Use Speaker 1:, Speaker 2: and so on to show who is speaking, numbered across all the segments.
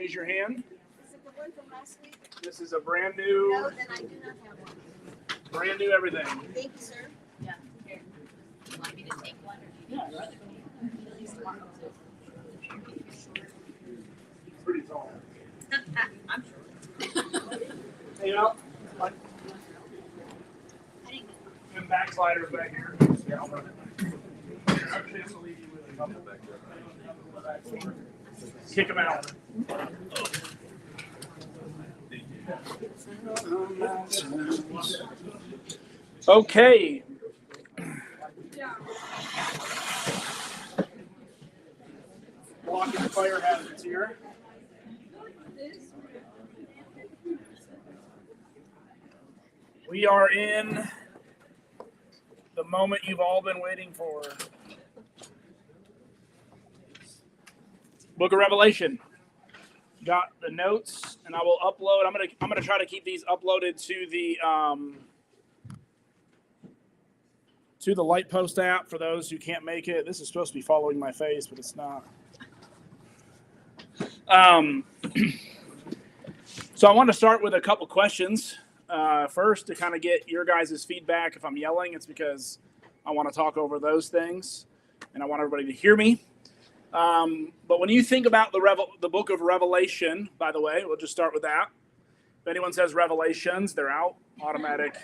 Speaker 1: Raise your hand.
Speaker 2: Is it the one from last week?
Speaker 1: This is a brand new.
Speaker 2: No, then I do not have one.
Speaker 1: Brand new everything.
Speaker 2: Thank you, sir.
Speaker 3: Yeah. Here. Do you want me to take one or do you need your other
Speaker 1: Pretty tall.
Speaker 3: I'm sure.
Speaker 1: Hey, you know, like,
Speaker 2: I didn't get
Speaker 1: and backsliders back here. Yeah, I'll run it. Actually, I'm gonna leave you with a couple back there. Kick them out. Okay. Blocking fire hazards here. We are in the moment you've all been waiting for. Book of Revelation. Got the notes, and I will upload. I'm gonna try to keep these uploaded to the Light Post app for those who can't make it. This is supposed to be following my face, but it's not. So I want to start with a couple questions. First, to kind of get your guys' feedback. If I'm yelling, it's because I want to talk over those things, and I want everybody to hear me. But when you think about the book of Revelation, by the way, we'll just start with that. If anyone says Revelations, they're out. Automatic.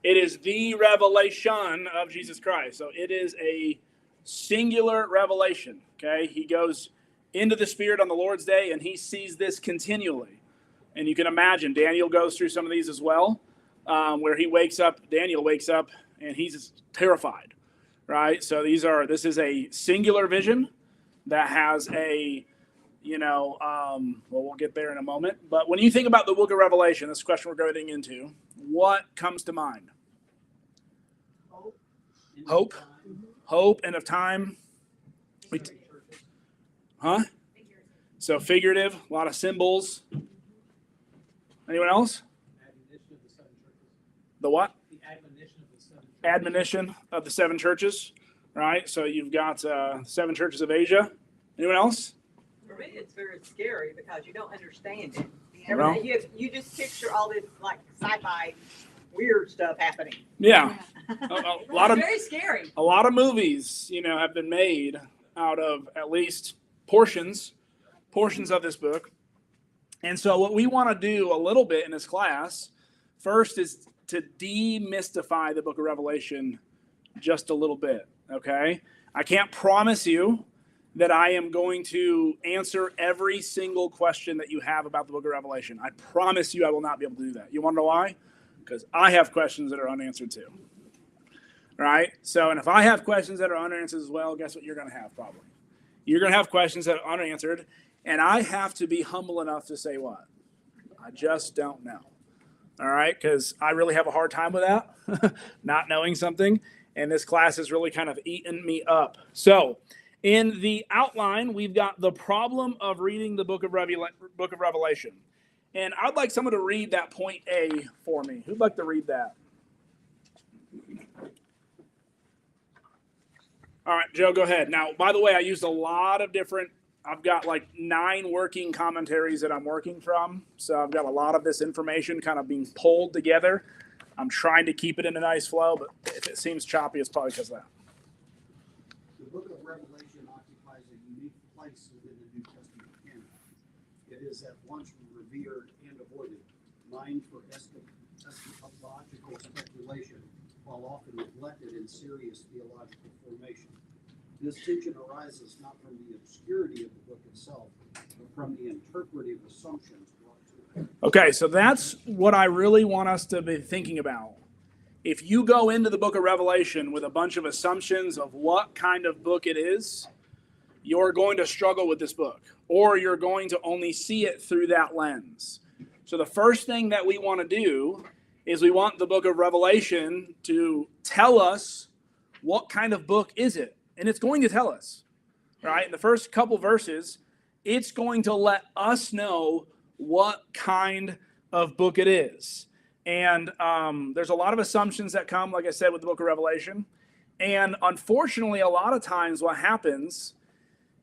Speaker 1: It is the revelation of Jesus Christ. So it is a singular revelation. Okay, he goes into the Spirit on the Lord's day, and he sees this continually. And you can imagine Daniel goes through some of these as well, where he wakes up. Daniel wakes up, and he's terrified. Right, so this is a singular vision that has a, well, we'll get there in a moment. But when you think about the book of Revelation, this question we're going into, what comes to mind? Hope, end of time. So figurative, a lot of symbols. Anyone else? The what? Admonition of the seven churches, right? So you've got seven churches of Asia. Anyone else?
Speaker 4: For me, it's very scary because you don't understand it.
Speaker 1: Well,
Speaker 4: You just picture all this like sci-fi weird stuff happening.
Speaker 1: Yeah, a lot of
Speaker 3: very scary.
Speaker 1: A lot of movies, have been made out of at least portions of this book. And so what we want to do a little bit in this class first is to demystify the book of Revelation just a little bit, okay? I can't promise you that I am going to answer every single question that you have about the book of Revelation. I promise you I will not be able to do that. You want to know why? Because I have questions that are unanswered too, right? So, and if I have questions that are unanswered as well, guess what you're going to have probably? You're going to have questions that are unanswered, and I have to be humble enough to say what? I just don't know. All right, because I really have a hard time with that, not knowing something. And this class has really kind of eaten me up. So in the outline, we've got the problem of reading the book of Revelation. And I'd like someone to read that point A for me. Who'd like to read that? All right, Joe, go ahead. Now, by the way, I used a lot of different I've got like 9 working commentaries that I'm working from. So I've got a lot of this information kind of being pulled together. I'm trying to keep it in a nice flow, but if it seems choppy, it's probably because of that.
Speaker 5: The book of Revelation occupies a unique place within the New Testament canon. It is at once revered and avoided, mined for eschatological speculation, while often neglected in serious theological formation. This tension arises not from the obscurity of the book itself, but from the interpretive assumptions brought to it.
Speaker 1: Okay, so that's what I really want us to be thinking about. If you go into the book of Revelation with a bunch of assumptions of what kind of book it is, you're going to struggle with this book, or you're going to only see it through that lens. So the first thing that we want to do is we want the book of Revelation to tell us what kind of book is it. And it's going to tell us, right? In the first couple verses, it's going to let us know what kind of book it is. And there's a lot of assumptions that come, like I said, with the book of Revelation. And unfortunately, a lot of times what happens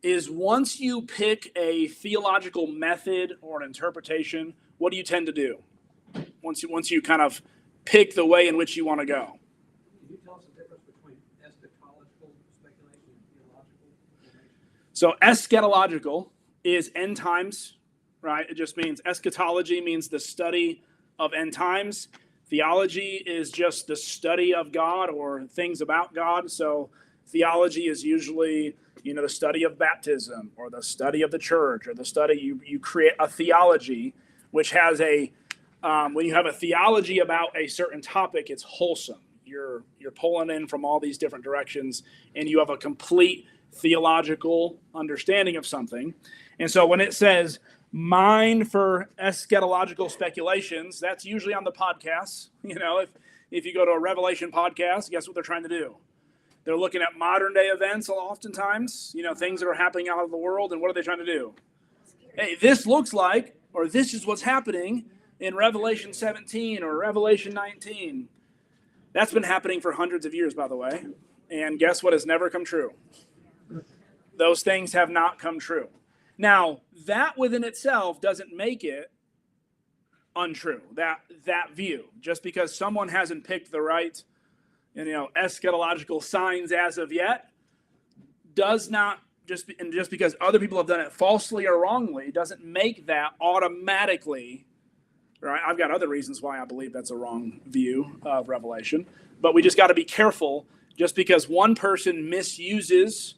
Speaker 1: is once you pick a theological method or an interpretation, what do you tend to do? Once you kind of pick the way in which you want to go.
Speaker 6: Can you tell us the difference between eschatological speculation and theological information?
Speaker 1: So eschatological is end times, right? It just means eschatology means the study of end times. Theology is just the study of God or things about God. So theology is usually, the study of baptism or the study of the church or the study, you create a theology, which has when you have a theology about a certain topic, it's wholesome. You're pulling in from all these different directions and you have a complete theological understanding of something. And so when it says mine for eschatological speculations, that's usually on the podcasts. If you go to a Revelation podcast, guess what they're trying to do? They're looking at modern day events oftentimes, things that are happening out of the world. And what are they trying to do? Hey, this looks like, or this is what's happening in Revelation 17 or Revelation 19. That's been happening for hundreds of years, by the way. And guess what has never come true? Those things have not come true. Now, that within itself doesn't make it untrue, that view. Just because someone hasn't picked the right, eschatological signs as of yet, does not, just because other people have done it falsely or wrongly, doesn't make that automatically, right? I've got other reasons why I believe that's a wrong view of Revelation, but we just got to be careful. Just because one person misuses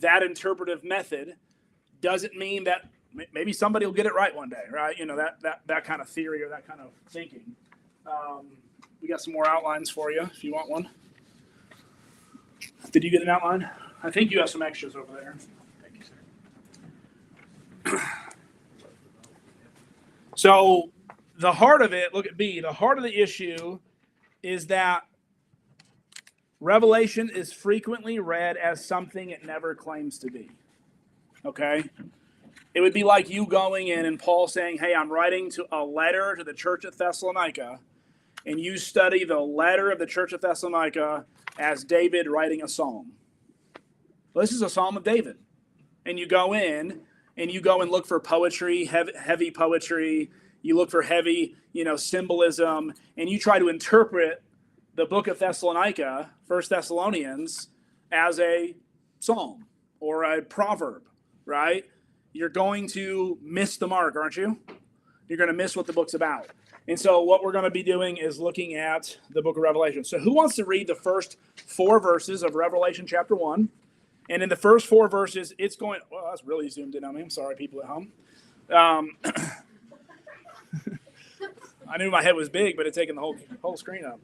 Speaker 1: that interpretive method doesn't mean that maybe somebody will get it right one day, right? That kind of theory or that kind of thinking. We got some more outlines for you if you want one. Did you get an outline? I think you have some extras over there. Thank you, sir. So the heart of it, look at B, the heart of the issue is that Revelation is frequently read as something it never claims to be. Okay? It would be like you going in and Paul saying, hey, I'm writing to a letter to the church of Thessalonica, and you study the letter of the church of Thessalonica as David writing a psalm. Well, this is a psalm of David. And you go in and look for poetry, heavy poetry. You look for heavy, symbolism, and you try to interpret the book of Thessalonica, 1 Thessalonians, as a psalm or a proverb, right? You're going to miss the mark, aren't you? You're going to miss what the book's about. And so what we're going to be doing is looking at the book of Revelation. So who wants to read the first 4 verses of Revelation chapter 1? And in the first 4 verses, it's going, well, that's really zoomed in on me. I'm sorry, people at home. I knew my head was big, but it's taking the whole screen up.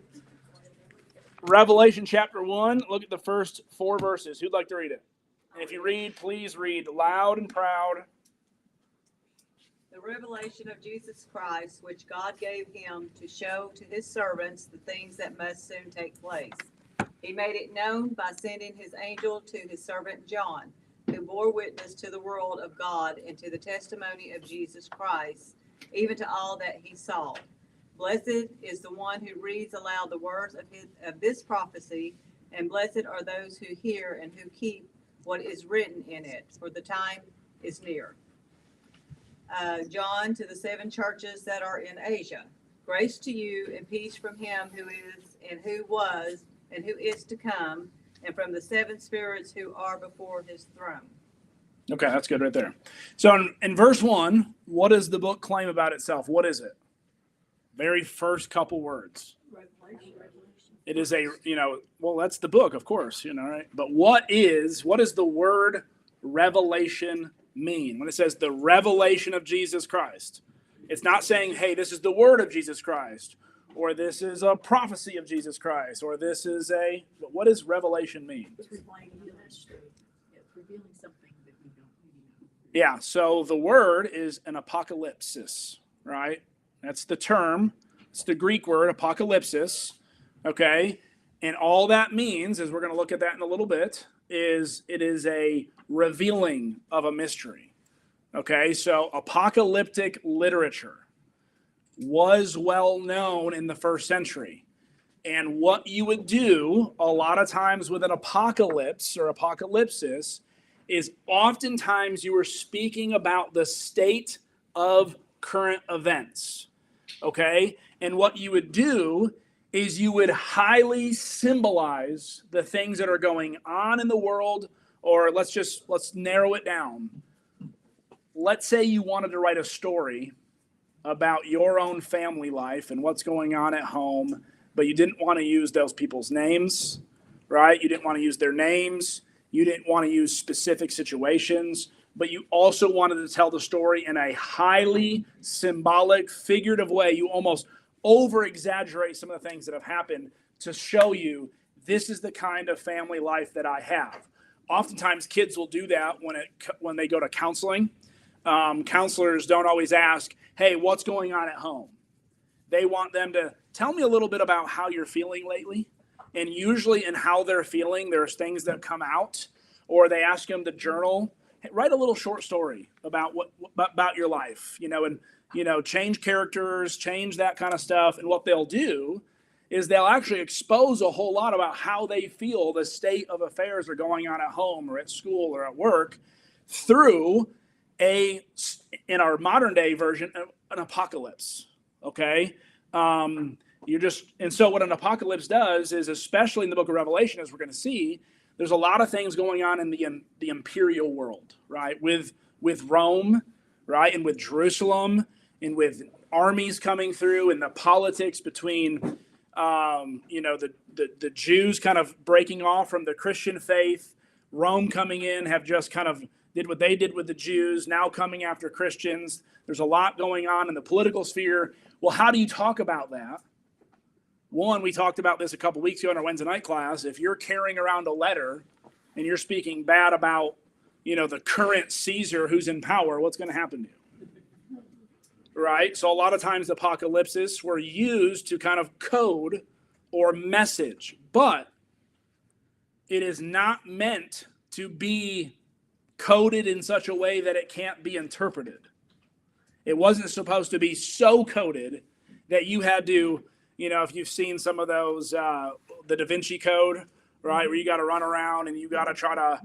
Speaker 1: Revelation chapter 1, look at the first 4 verses. Who'd like to read it? And if you read, please read loud and proud.
Speaker 4: The revelation of Jesus Christ, which God gave him to show to his servants the things that must soon take place. He made it known by sending his angel to his servant John, who bore witness to the world of God and to the testimony of Jesus Christ, even to all that he saw. Blessed is the one who reads aloud the words of this prophecy, and blessed are those who hear and who keep what is written in it, for the time is near. John, to the 7 churches that are in Asia, grace to you and peace from him who is and who was and who is to come, and from the 7 spirits who are before his throne.
Speaker 1: Okay, that's good right there. So in verse 1, what does the book claim about itself? What is it? Very first couple words.
Speaker 4: Revelation.
Speaker 1: It is well, that's the book, of course, right? But what does the word revelation mean? When it says the revelation of Jesus Christ, it's not saying, hey, this is the word of Jesus Christ, or this is a prophecy of Jesus Christ, or this is but what does revelation mean?
Speaker 3: It's revealing something that we don't really know.
Speaker 1: Yeah, so the word is an apocalypsis, right? That's the term. It's the Greek word, apocalypsis, okay? And all that means, as we're going to look at that in a little bit, is it is a revealing of a mystery, okay? So apocalyptic literature was well known in the first century. And what you would do a lot of times with an apocalypse or apocalypsis is oftentimes you are speaking about the state of current events. Okay? And what you would do is you would highly symbolize the things that are going on in the world, or let's narrow it down. Let's say you wanted to write a story about your own family life and what's going on at home, but you didn't want to use those people's names, right? You didn't want to use their names. You didn't want to use specific situations, but you also wanted to tell the story in a highly symbolic, figurative way. You almost over-exaggerate some of the things that have happened to show you this is the kind of family life that I have. Oftentimes, kids will do that when they go to counseling. Counselors don't always ask, hey, what's going on at home? They want them to tell me a little bit about how you're feeling lately. And usually in how they're feeling, there's things that come out, or they ask them to journal. Hey, write a little short story about about your life, and change characters, change that kind of stuff. And what they'll do is they'll actually expose a whole lot about how they feel the state of affairs are going on at home or at school or at work through in our modern day version, an apocalypse. Okay. And so what an apocalypse does is, especially in the book of Revelation, as we're going to see, there's a lot of things going on in the imperial world, right? With Rome, right? And with Jerusalem, and with armies coming through, and the politics between, the Jews kind of breaking off from the Christian faith, Rome coming in, have just kind of did what they did with the Jews, now coming after Christians. There's a lot going on in the political sphere. Well, how do you talk about that? One, we talked about this a couple weeks ago in our Wednesday night class. If you're carrying around a letter and you're speaking bad about, the current Caesar who's in power, what's going to happen to you? Right? So a lot of times apocalypses were used to kind of code or message, but it is not meant to be coded in such a way that it can't be interpreted. It wasn't supposed to be so coded that you had to, if you've seen some of those, the Da Vinci Code, right, where you got to run around and you got to try to,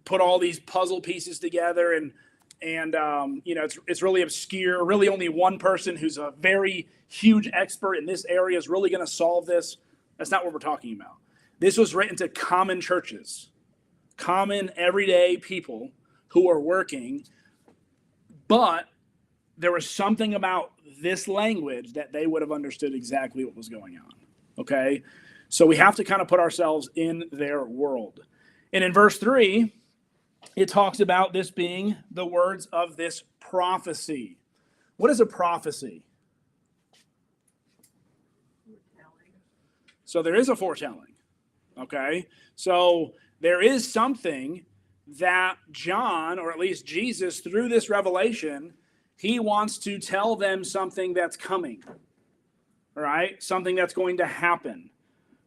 Speaker 1: put all these puzzle pieces together, and it's really obscure. Really, only one person who's a very huge expert in this area is really going to solve this. That's not what we're talking about. This was written to common churches, common everyday people who are working, but there was something about this language that they would have understood exactly what was going on. Okay? So we have to kind of put ourselves in their world. And in verse 3, it talks about this being the words of this prophecy. What is a prophecy? So there is a foretelling. Okay? So there is something that John, or at least Jesus, through this revelation, he wants to tell them something that's coming, all right? Something that's going to happen.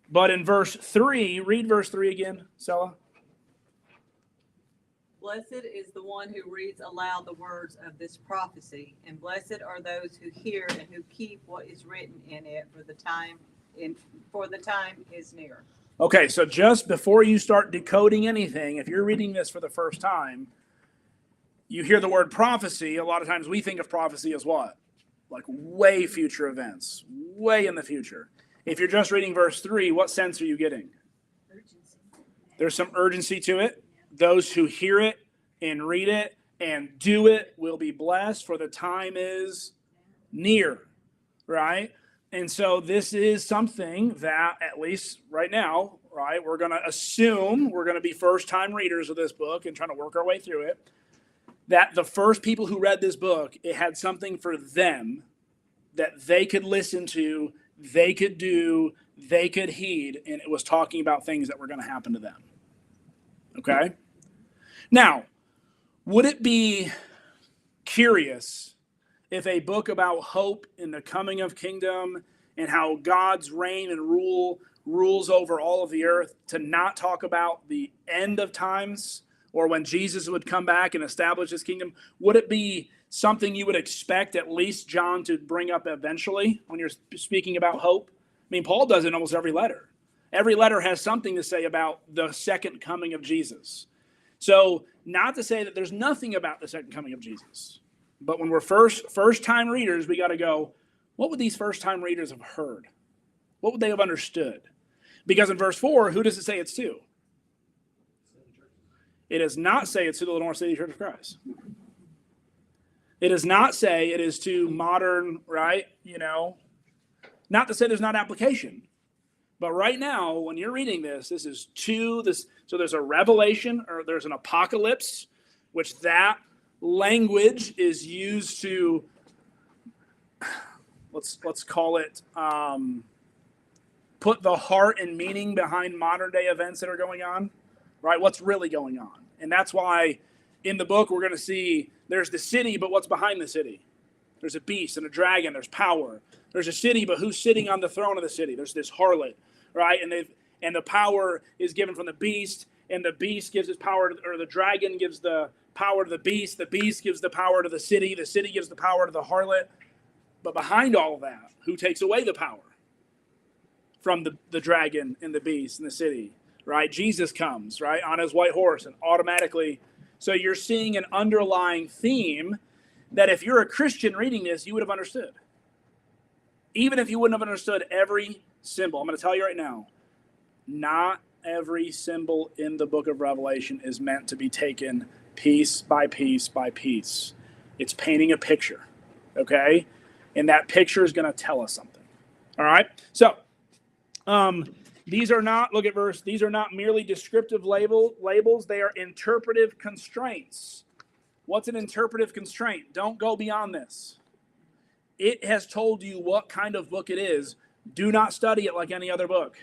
Speaker 1: But in verse 3, read verse 3 again, Sella.
Speaker 4: Blessed is the one who reads aloud the words of this prophecy, and blessed are those who hear and who keep what is written in it, for the time is near.
Speaker 1: Okay, so just before you start decoding anything, if you're reading this for the first time, you hear the word prophecy. A lot of times we think of prophecy as what? Like way future events, way in the future. If you're just reading verse 3, what sense are you getting?
Speaker 2: Urgency.
Speaker 1: There's some urgency to it. Those who hear it and read it and do it will be blessed, for the time is near, right? And so this is something that, at least right now, right, we're going to assume we're going to be first-time readers of this book and trying to work our way through it, that the first people who read this book, it had something for them that they could listen to, they could do, they could heed, and it was talking about things that were going to happen to them. Okay? Now, would it be curious if a book about hope in the coming of kingdom and how God's reign and rules over all of the earth, to not talk about the end of times or when Jesus would come back and establish his kingdom? Would it be something you would expect at least John to bring up eventually when you're speaking about hope? I mean, Paul does it in almost every letter. Every letter has something to say about the second coming of Jesus. So not to say that there's nothing about the second coming of Jesus, but when we're first time readers, we got to go, what would these first time readers have heard? What would they have understood? Because in verse 4, who does it say it's to? It does not say it's to the Lenore City Church of Christ. It does not say it is to modern, right? Not to say there's not application. But right now, when you're reading this is to this. So there's a revelation or there's an apocalypse, which that language is used to, let's call it, put the heart and meaning behind modern day events that are going on, right? What's really going on. And that's why in the book we're going to see there's the city, but what's behind the city? There's a beast and a dragon. There's power. There's a city, but who's sitting on the throne of the city? There's this harlot. Right, and the power is given from the beast, and the beast gives its power, or the dragon gives the power to the beast gives the power to the city gives the power to the harlot. But behind all of that, who takes away the power from the dragon and the beast and the city? Right, Jesus comes, right, on his white horse, and automatically, so you're seeing an underlying theme that if you're a Christian reading this, you would have understood. Even if you wouldn't have understood every symbol. I'm going to tell you right now, not every symbol in the book of Revelation is meant to be taken piece by piece by piece. It's painting a picture, okay? And that picture is going to tell us something. All right? So, these are not, look at verse, these are not merely descriptive labels. They are interpretive constraints. What's an interpretive constraint? Don't go beyond this. It has told you what kind of book it is. Do not study it like any other book.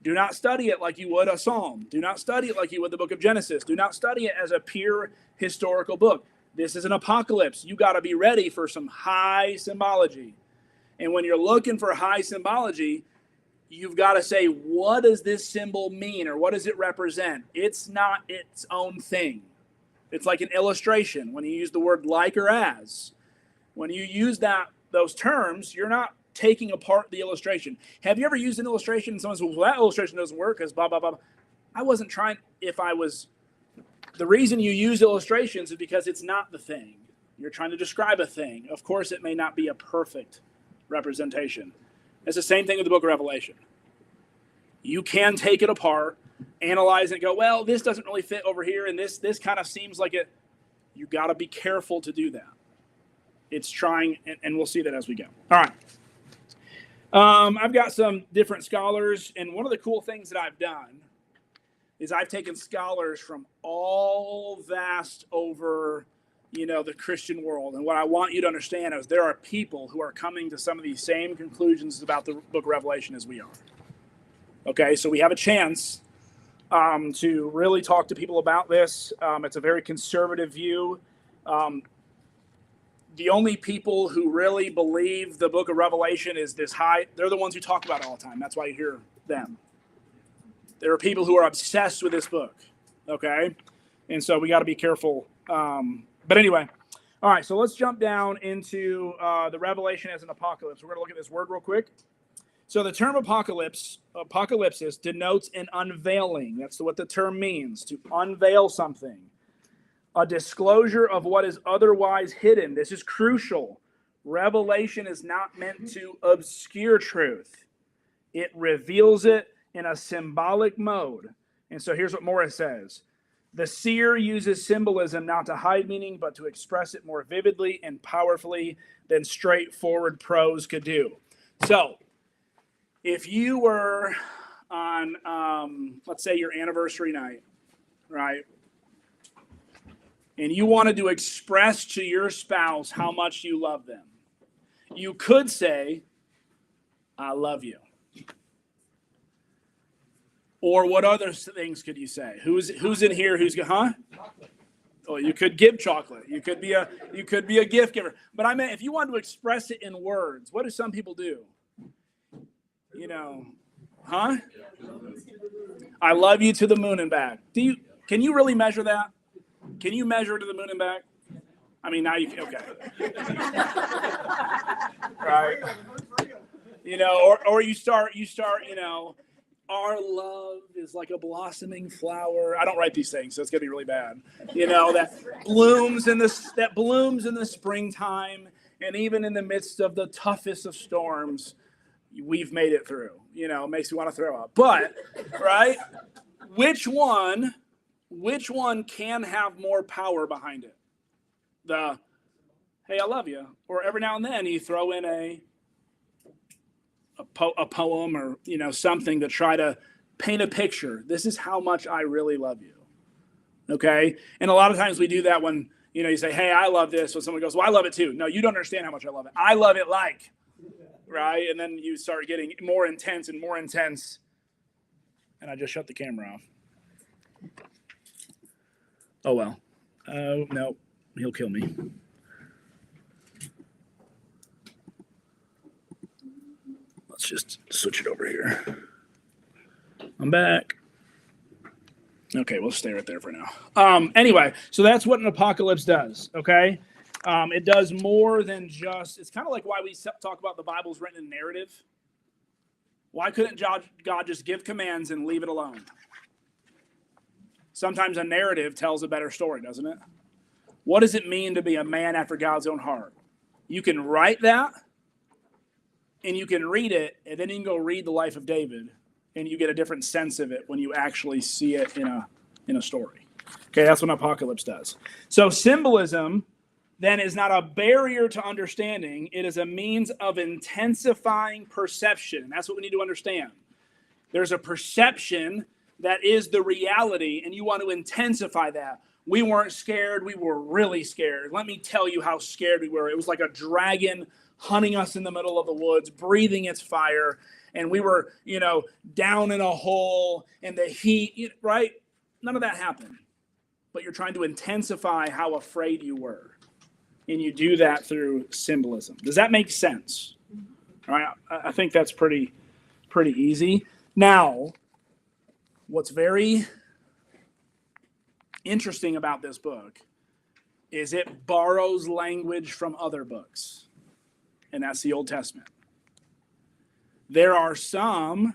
Speaker 1: Do not study it like you would a Psalm. Do not study it like you would the book of Genesis. Do not study it as a pure historical book. This is an apocalypse. You got to be ready for some high symbology. And when you're looking for high symbology, you've got to say, what does this symbol mean, or what does it represent? It's not its own thing. It's like an illustration. When you use the word like or as, when you use those terms, you're not taking apart the illustration. Have you ever used an illustration and someone says, well, that illustration doesn't work because blah, blah, blah. I wasn't trying, the reason you use illustrations is because it's not the thing. You're trying to describe a thing. Of course, it may not be a perfect representation. It's the same thing with the book of Revelation. You can take it apart, analyze it, and go, well, this doesn't really fit over here, and this kind of seems like it. You got to be careful to do that. It's trying, and we'll see that as we go. All right. I've got some different scholars, and one of the cool things that I've done is I've taken scholars from all vast over, the Christian world. And what I want you to understand is there are people who are coming to some of these same conclusions about the book of Revelation as we are. Okay, so we have a chance to really talk to people about this. It's a very conservative view. The only people who really believe the book of Revelation is this high, they're the ones who talk about it all the time. That's why you hear them. There are people who are obsessed with this book, okay? And so we got to be careful. But anyway, all right, so let's jump down into the Revelation as an apocalypse. We're going to look at this word real quick. So the term apocalypsis denotes an unveiling. That's what the term means, to unveil something. A disclosure of what is otherwise hidden. This is crucial. Revelation is not meant to obscure truth. It reveals it in a symbolic mode. And so here's what Morris says. The seer uses symbolism not to hide meaning, but to express it more vividly and powerfully than straightforward prose could do. So, if you were on, let's say, your anniversary night, right? And you wanted to express to your spouse how much you love them, you could say, I love you. Or what other things could you say? Who's in here? Huh? Oh, you could give chocolate. You could be a gift giver. But I meant if you wanted to express it in words, what do some people do? Huh? I love you to the moon and back. Can you really measure that? Can you measure to the moon and back? I mean, now you can. Okay. Right. Or you start. our love is like a blossoming flower. I don't write these things, so it's gonna be really bad. That blooms in the springtime, and even in the midst of the toughest of storms, we've made it through. It makes me want to throw up. But right, which one can have more power behind it? The hey, I love you, or every now and then you throw in a poem or something to try to paint a picture. This is how much I really love you. Okay, and a lot of times we do that when you say, "Hey, I love this," when someone goes, "Well, I love it too." No, you don't understand how much I love it. I love it like, right? And then you start getting more intense and more intense. And I just shut the camera off. Oh well. Oh no, he'll kill me. Let's just switch it over here. I'm back. Okay, we'll stay right there for now. Anyway, so that's what an apocalypse does, okay? It does more than just, it's kind of like why we talk about the Bible's written in narrative. Why couldn't God just give commands and leave it alone? Sometimes a narrative tells a better story, doesn't it? What does it mean to be a man after God's own heart? You can write that, and you can read it, and then you can go read the life of David, and you get a different sense of it when you actually see it in a story. Okay, that's what apocalypse does. So symbolism then is not a barrier to understanding. It is a means of intensifying perception. That's what we need to understand. There's a perception that is the reality, and you want to intensify that. We weren't scared. We were really scared. Let me tell you how scared we were. It was like a dragon hunting us in the middle of the woods, breathing its fire. And we were, down in a hole and the heat, right? None of that happened. But you're trying to intensify how afraid you were. And you do that through symbolism. Does that make sense? All right. I think that's pretty easy. Now, what's very interesting about this book is it borrows language from other books. And that's the Old Testament. There are some,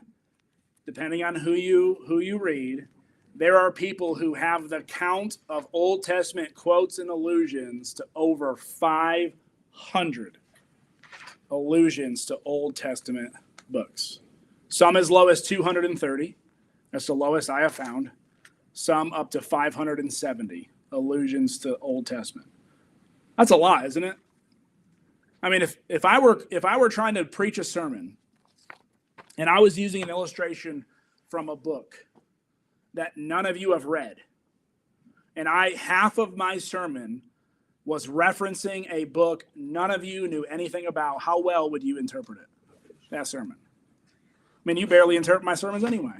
Speaker 1: depending on who you read, there are people who have the count of Old Testament quotes and allusions to over 500 allusions to Old Testament books. Some as low as 230. That's the lowest I have found. Some up to 570 allusions to Old Testament. That's a lot, isn't it? I mean, if I were trying to preach a sermon and I was using an illustration from a book that none of you have read, and half of my sermon was referencing a book none of you knew anything about, how well would you interpret it, that sermon? I mean, you barely interpret my sermons anyway.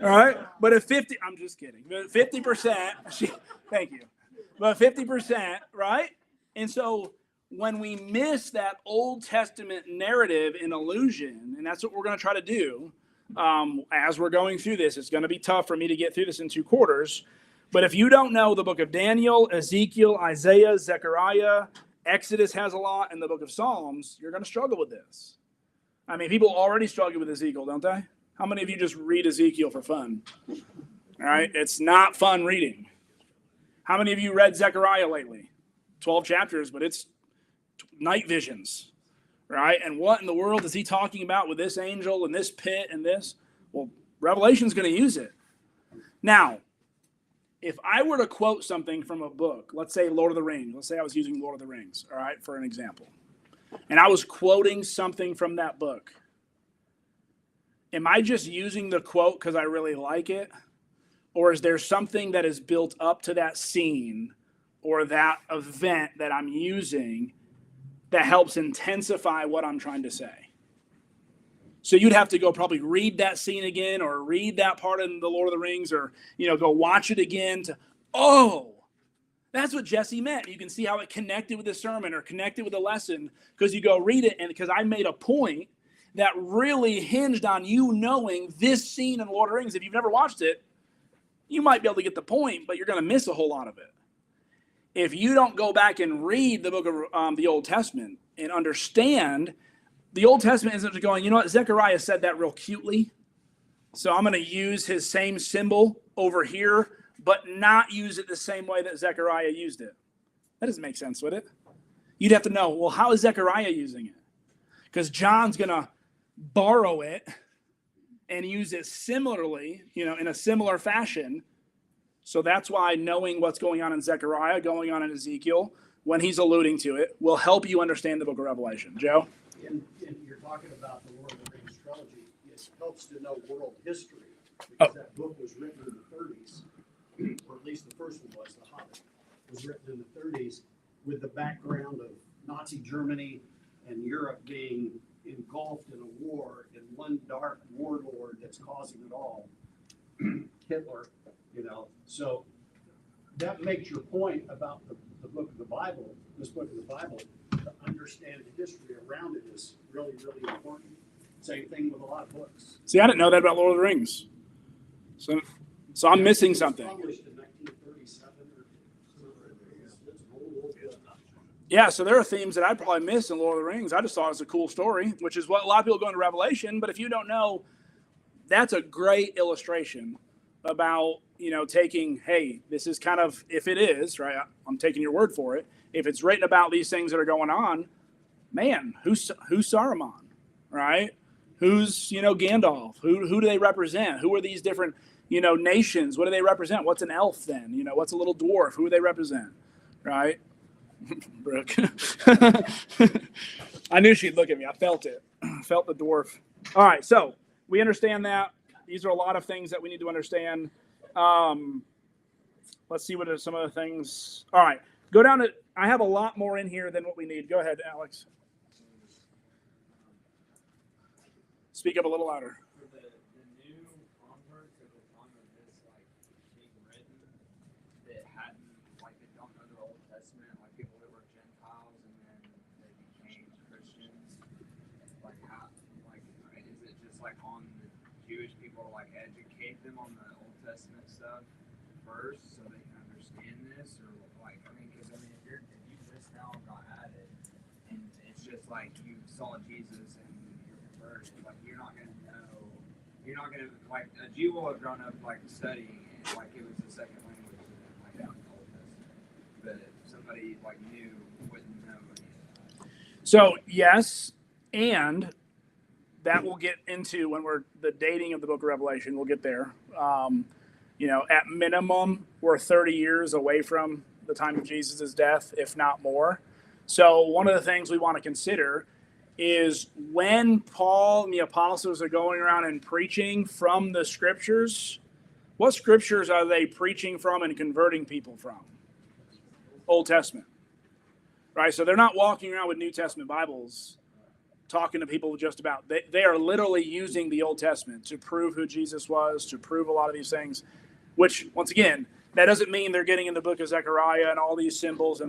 Speaker 1: All right? But I'm just kidding. But 50%, thank you. But 50%, right? And so when we miss that Old Testament narrative and allusion, and that's what we're going to try to do as we're going through this, it's going to be tough for me to get through this in 2 quarters. But if you don't know the book of Daniel, Ezekiel, Isaiah, Zechariah, Exodus has a lot, and the book of Psalms, you're going to struggle with this. I mean, people already struggle with Ezekiel, don't they? How many of you just read Ezekiel for fun? All right? It's not fun reading. How many of you read Zechariah lately? 12 chapters, but it's night visions, right? And what in the world is he talking about with this angel and this pit and this? Well, Revelation's going to use it. Now, if I were to quote something from a book, let's say Lord of the Rings, let's say I was using Lord of the Rings, all right, for an example, and I was quoting something from that book, am I just using the quote because I really like it? Or is there something that is built up to that scene or that event that I'm using that helps intensify what I'm trying to say? So you'd have to go probably read that scene again or read that part in the Lord of the Rings or, go watch it again to, that's what Jesse meant. You can see how it connected with the sermon or connected with the lesson because you go read it and because I made a point that really hinged on you knowing this scene in Lord of the Rings. If you've never watched it, you might be able to get the point, but you're going to miss a whole lot of it. If you don't go back and read the book of the Old Testament and understand the Old Testament isn't just going, you know what, Zechariah said that real cutely, so I'm going to use his same symbol over here, but not use it the same way that Zechariah used it. That doesn't make sense, would it? You'd have to know, well, how is Zechariah using it? Because John's going to borrow it and use it similarly, in a similar fashion. So that's why knowing what's going on in Zechariah, going on in Ezekiel, when he's alluding to it, will help you understand the book of Revelation. Joe?
Speaker 5: And you're talking about the Lord of the Rings trilogy. It helps to know world history
Speaker 1: Oh.
Speaker 5: because that book was written in the 30s, or at least the first one was, The Hobbit, was written in the 30s with the background of Nazi Germany and Europe being engulfed in a war, and one dark warlord that's causing it all, Hitler, So that makes your point about the book of the Bible, this book of the Bible, to understand the history around it is really, really important. Same thing with a lot of books.
Speaker 1: See, I didn't know that about Lord of the Rings. So I'm missing something.
Speaker 5: It was published in 1937 or it's an old book.
Speaker 1: Yeah, so there are themes that I probably missed in Lord of the Rings. I just thought it was a cool story, which is what a lot of people go into Revelation. But if you don't know, that's a great illustration about, taking, hey, this is kind of, if it is, right, I'm taking your word for it. If it's written about these things that are going on, man, who's Saruman, right? Who's, Gandalf? Who do they represent? Who are these different, nations? What do they represent? What's an elf then? What's a little dwarf? Who do they represent, right? Brooke. I knew she'd look at me. I felt it. Felt the dwarf. All right, so we understand that. These are a lot of things that we need to understand. Let's see what are some of the things. All right, go down to, I have a lot more in here than what we need. Go ahead, Alex. Speak up a little louder.
Speaker 7: For the new converts at the time of this being written that hadn't that don't know the Old Testament, people that were Gentiles and then they became Christians, how is it just on the Jewish people to educate them on the Old Testament stuff first so they can understand this, or because if you just now got at it and it's just you saw Jesus and you're converted, you're not gonna know. You're not gonna a Jew will have grown up studying it it was the second language in the Old Testament, but somebody new wouldn't know any of that.
Speaker 1: So yes, and that we'll get into when we're the dating of the book of Revelation. We'll get there. At minimum, we're 30 years away from the time of Jesus' death, if not more. So one of the things we want to consider is when Paul and the apostles are going around and preaching from the scriptures, what scriptures are they preaching from and converting people from? Old Testament, right? So they're not walking around with New Testament Bibles talking to people just about, they are literally using the Old Testament to prove who Jesus was, to prove a lot of these things, which once again, that doesn't mean they're getting in the book of Zechariah and all these symbols.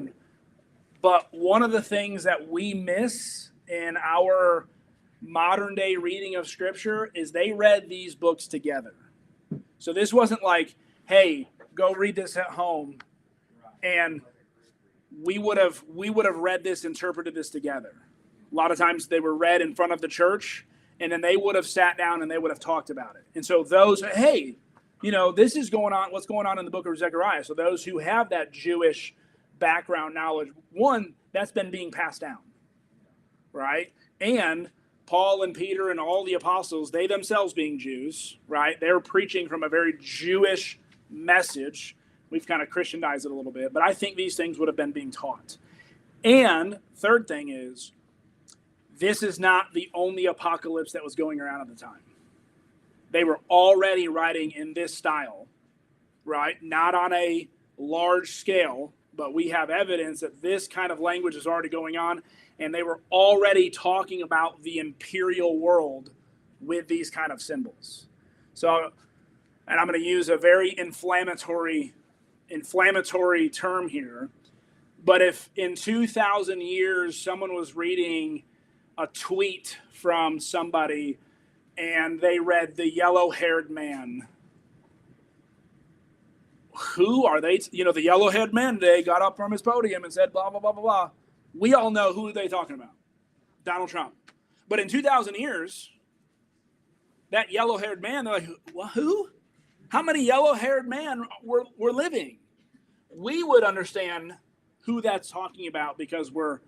Speaker 1: But one of the things that we miss in our modern day reading of scripture is they read these books together. So this wasn't hey, go read this at home. And we would have read this, interpreted this together. A lot of times they were read in front of the church, and then they would have sat down and they would have talked about it. And so those, hey, this is going on, what's going on in the book of Zechariah. So those who have that Jewish background knowledge, one, that's been being passed down, right? And Paul and Peter and all the apostles, they themselves being Jews, right? They're preaching from a very Jewish message. We've kind of Christianized it a little bit, but I think these things would have been being taught. And third thing is, this is not the only apocalypse that was going around at the time. They were already writing in this style, right? Not on a large scale, but we have evidence that this kind of language is already going on, and they were already talking about the imperial world with these kind of symbols. So, and I'm going to use a very inflammatory term here, but if in 2,000 years someone was reading a tweet from somebody and they read the yellow-haired man, who are they? The yellow-haired man today got up from his podium and said blah, blah, blah, blah, blah. We all know who they're talking about. Donald Trump. But in 2,000 years, that yellow-haired man, they're like, who? How many yellow-haired men were living? We would understand who that's talking about because we're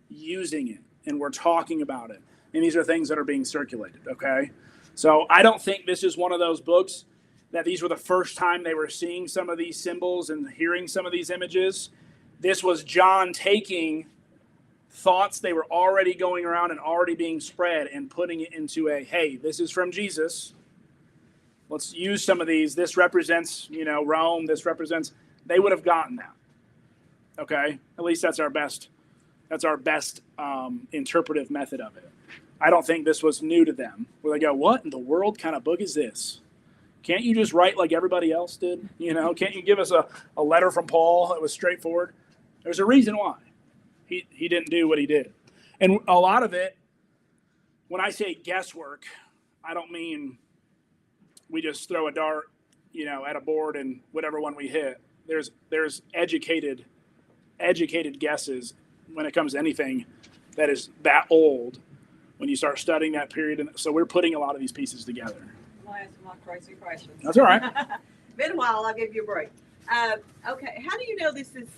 Speaker 1: using it and we're talking about it. And these are things that are being circulated, okay? So I don't think this is one of those books that these were the first time they were seeing some of these symbols and hearing some of these images. This was John taking thoughts they were already going around and already being spread and putting it into a, hey, this is from Jesus. Let's use some of these. This represents, Rome. This represents, they would have gotten that. Okay? At least that's our best interpretive method of it. I don't think this was new to them. Where they go, what in the world kind of book is this? Can't you just write like everybody else did? Can't you give us a letter from Paul that was straightforward? There's a reason why he didn't do what he did. And a lot of it, when I say guesswork, I don't mean we just throw a dart, at a board and whatever one we hit. There's educated guesses when it comes to anything that is that old when you start studying that period. And so we're putting a lot of these pieces together.
Speaker 4: I'll ask my crazy questions.
Speaker 1: That's all right.
Speaker 4: Been a while, I'll give you a break. Okay, how do you know this is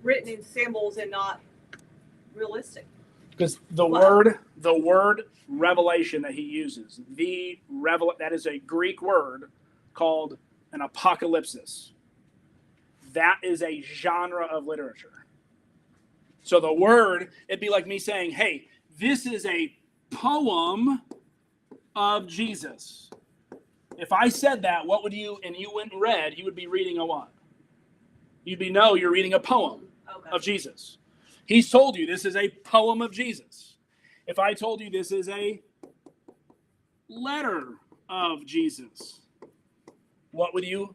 Speaker 4: written in symbols and not realistic?
Speaker 1: Because the word revelation that he uses, that is a Greek word called an apocalypsis. That is a genre of literature. So the word, it'd be like me saying, hey, this is a poem of Jesus. If I said that, what would you, and you went and read, you would be reading a what? You're reading a poem of Jesus. He's told you this is a poem of Jesus. If I told you this is a letter of Jesus, what would you?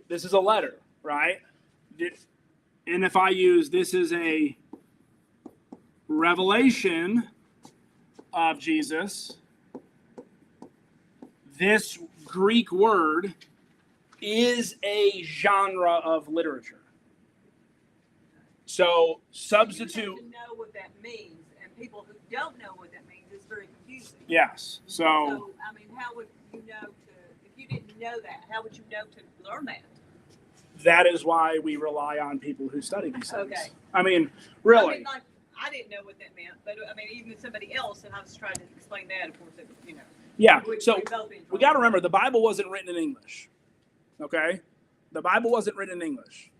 Speaker 1: This is a letter, right? And if I use this is a revelation of Jesus, this Greek word is a genre of literature. So substitute.
Speaker 4: You have to know what that means, and people who don't know what that means, it's very confusing.
Speaker 1: Yes. So
Speaker 4: I mean, how would you know if you didn't know that? How would you know to learn that?
Speaker 1: that is why we rely on people who study these things.
Speaker 4: Okay.
Speaker 1: I mean, really.
Speaker 4: I mean, like, I didn't know what that meant, but I mean, even somebody else, and I was trying to explain that, of course, it.
Speaker 1: Yeah.
Speaker 4: We
Speaker 1: So
Speaker 4: both been
Speaker 1: we got to remember the Bible wasn't written in English. Okay? The Bible wasn't written in English.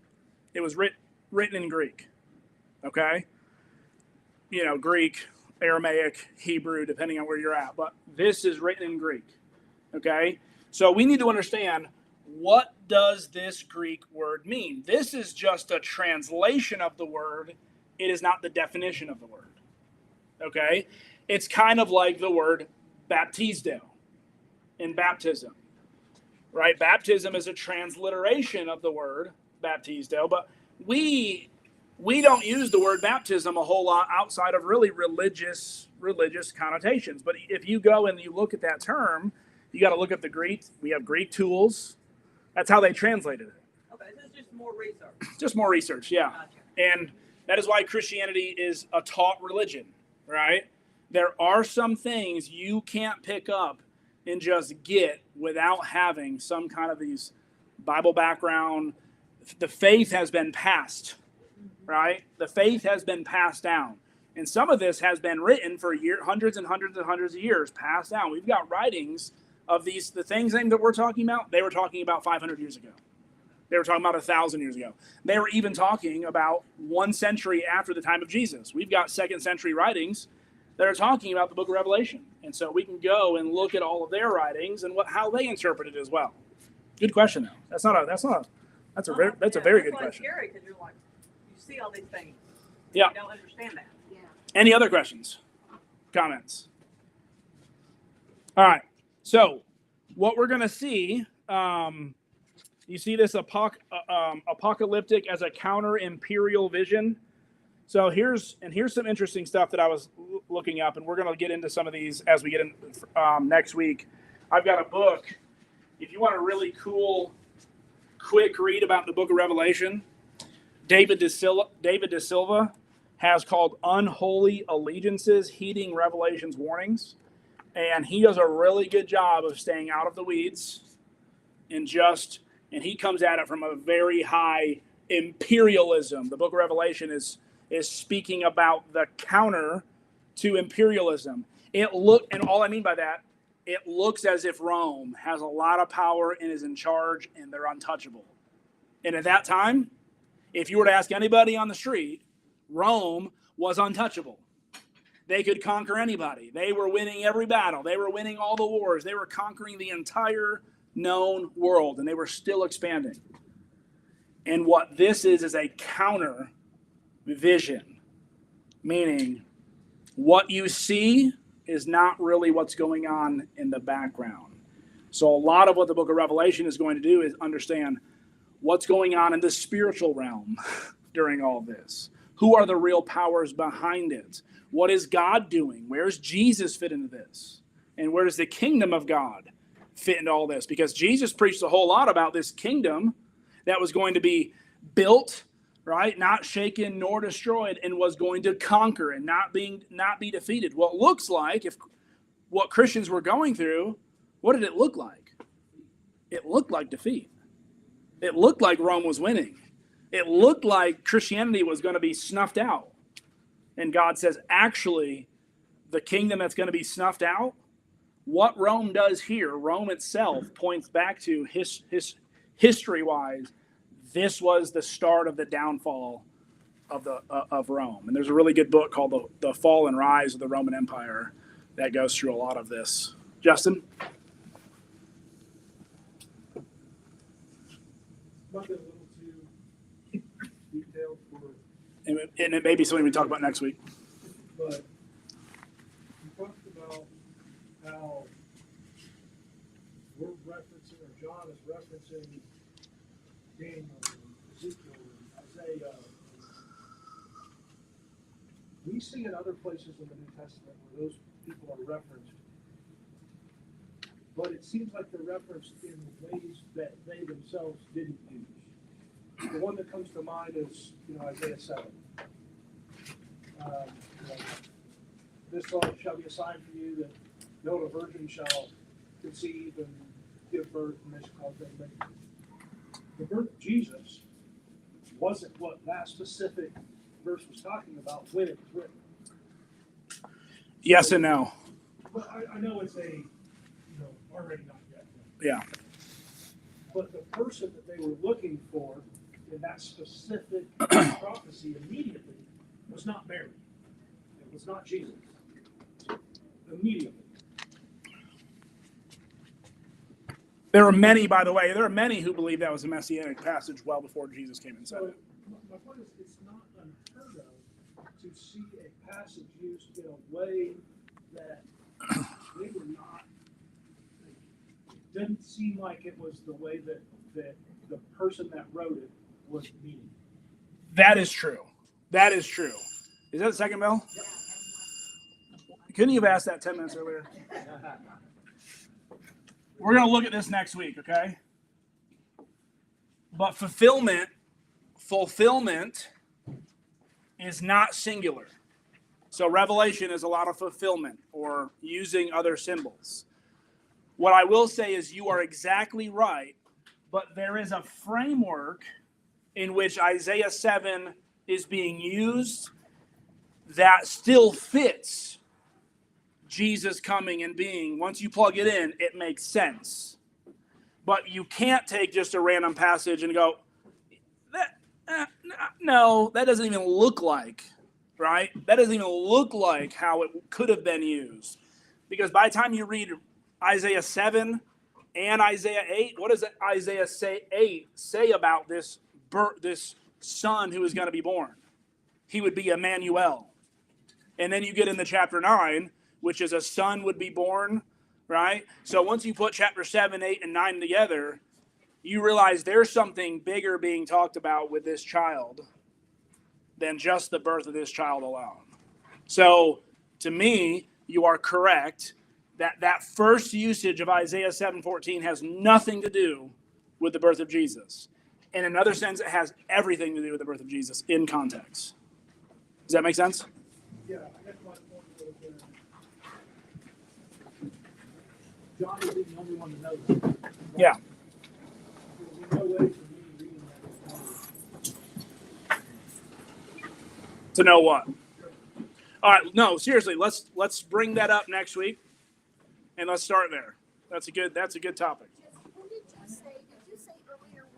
Speaker 1: It was written in Greek. Okay? Greek, Aramaic, Hebrew, depending on where you're at. But this is written in Greek. Okay? So we need to understand, what does this Greek word mean? This is just a translation of the word. It is not the definition of the word. Okay? It's kind of like the word baptizo in baptism. Right? Baptism is a transliteration of the word baptizo, but we don't use the word baptism a whole lot outside of really religious connotations. But if you go and you look at that term, you got to look at the Greek. We have Greek tools. That's how they translated it.
Speaker 4: Okay, this is just more research.
Speaker 1: Just more research, yeah.
Speaker 4: Gotcha.
Speaker 1: And that is why Christianity is a taught religion, right? There are some things you can't pick up and just get without having some kind of these Bible background. The faith has been passed, right? The faith has been passed down. And some of this has been written for hundreds and hundreds and hundreds of years, passed down. We've got writings of the things that we're talking about, they were talking about 500 years ago. They were talking about 1,000 years ago. They were even talking about 1 century after the time of Jesus. We've got 2nd century writings that are talking about the book of Revelation. And so we can go and look at all of their writings and how they interpret it as well. Good question, though. That's a very good
Speaker 4: That's
Speaker 1: question.
Speaker 4: scary because you're like, you see all these things.
Speaker 1: Yeah.
Speaker 4: You don't understand that.
Speaker 2: Yeah.
Speaker 1: Any other questions? Comments? All right. So what we're going to see, you see this apocalyptic as a counter-imperial vision. So here's some interesting stuff that I was looking up, and we're going to get into some of these as we get in next week. I've got a book. If you want a really cool, quick read about the book of Revelation, David De Silva has called Unholy Allegiances, Heeding Revelation's Warnings. And he does a really good job of staying out of the weeds and he comes at it from a very high imperialism. The book of Revelation is speaking about the counter to imperialism. And all I mean by that, it looks as if Rome has a lot of power and is in charge and they're untouchable. And at that time, if you were to ask anybody on the street, Rome was untouchable. They could conquer anybody. They were winning every battle. They were winning all the wars. They were conquering the entire known world, and they were still expanding. And what this is a counter vision, meaning what you see is not really what's going on in the background. So a lot of what the book of Revelation is going to do is understand what's going on in the spiritual realm during all this. Who are the real powers behind it? What is God doing? Where's Jesus fit into this? And where does the kingdom of God fit into all this? Because Jesus preached a whole lot about this kingdom that was going to be built, right? Not shaken nor destroyed, and was going to conquer and not be defeated. Well, it looks like if what Christians were going through, what did it look like? It looked like defeat. It looked like Rome was winning. It looked like Christianity was going to be snuffed out. And God says, actually, the kingdom that's going to be snuffed out, what Rome does here, Rome itself points back to history-wise, this was the start of the downfall of Rome. And there's a really good book called The Fall and Rise of the Roman Empire that goes through a lot of this. Justin?
Speaker 8: Might be a little too detailed for,
Speaker 1: And it may be something we talk about next week.
Speaker 8: but you talked about how we're referencing, or John is referencing Daniel and Ezekiel and Isaiah. We see in other places in the New Testament where those people are referenced, but it seems like they're referenced in ways that they themselves didn't use. The one that comes to mind is, Isaiah 7. This shall be a sign for you that no virgin shall conceive and give birth, and they shall call them. The birth of Jesus wasn't what that specific verse was talking about when it was written.
Speaker 1: Yes and no.
Speaker 8: But I know it's already not yet.
Speaker 1: Yeah.
Speaker 8: But the person that they were looking for in that specific prophecy immediately was not Mary. It was not Jesus. Immediately.
Speaker 1: There are many, by the way, who believe that was a messianic passage well before Jesus came and said
Speaker 8: So
Speaker 1: it.
Speaker 8: my point is, it's not unheard of to see a passage used in a way that they were not. It didn't seem like it was the way that the person that wrote it was meaning.
Speaker 1: That is true. That is true. Is that the second bell? Couldn't you have asked that 10 minutes earlier? We're going to look at this next week, okay? But fulfillment is not singular. So Revelation is a lot of fulfillment or using other symbols. What I will say is you are exactly right, but there is a framework in which Isaiah 7 is being used that still fits Jesus coming and being. Once you plug it in, it makes sense. But you can't take just a random passage and go, no, that doesn't even look like, right? That doesn't even look like how it could have been used. Because by the time you read Isaiah 7 and Isaiah 8, what does Isaiah 8 say about this son who is going to be born? He would be Emmanuel. And then you get into chapter 9, which is a son would be born, right? So once you put chapter 7, 8, and 9 together, you realize there's something bigger being talked about with this child than just the birth of this child alone. So to me, you are correct that first usage of Isaiah 7:14 has nothing to do with the birth of Jesus. In another sense, it has everything to do with the birth of Jesus in context. Does that make sense?
Speaker 8: Yeah, I guess my point was John would be the only one to know that.
Speaker 1: Yeah.
Speaker 8: There's no way for me reading that.
Speaker 1: To know what? All right. No, seriously. Let's bring that up next week, and let's start there. That's a good topic.
Speaker 2: When did you say